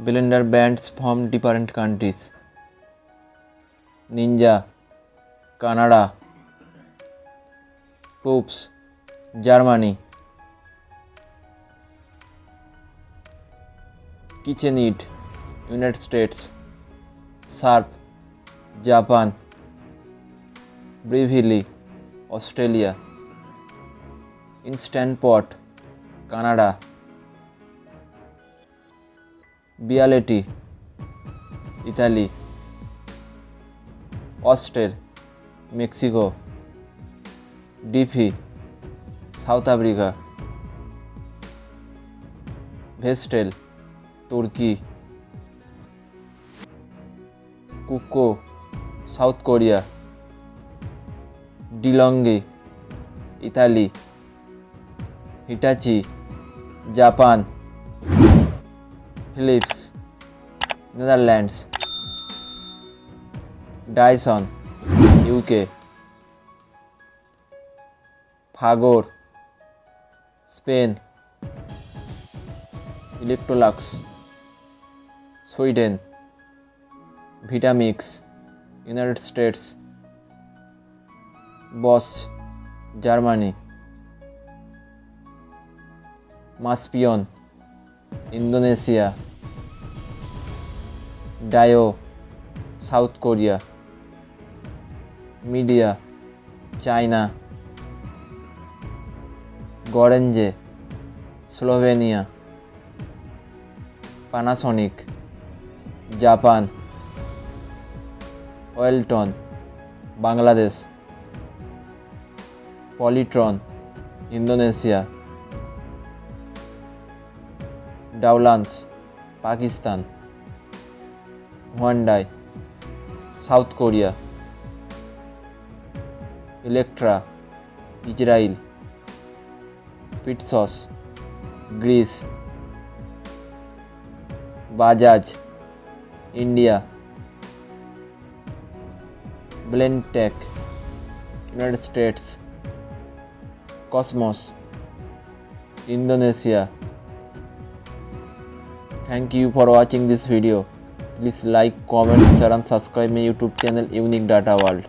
Blender bands from different countries. Ninja, Canada. Tubes, Germany. KitchenAid, United States. Sharp, Japan. Brevely, Australia. Instant Pot, Canada. Bialetti, Italy. Oster, Mexico. Diffie, South Africa. Vestel, Turkey. Kuko, South Korea. DeLonghi, Italy. Hitachi, Japan. Philips, Netherlands. Dyson, UK. Fagor, Spain. Electrolux, Sweden. Vitamix, United States. Bosch, Germany. Maspion, Indonesia. Dio, South Korea. Media, China. Gorange, Slovenia. Panasonic, Japan. Oilton, Bangladesh. Polytron, Indonesia. Dowlance, Pakistan. Hyundai, South Korea. Electra, Israel. Pitsos, Greece. Bajaj, India. Blendtec, United States. Cosmos, Indonesia. Thank you for watching this video. Please like, comment, share and subscribe my YouTube channel Unique Data World.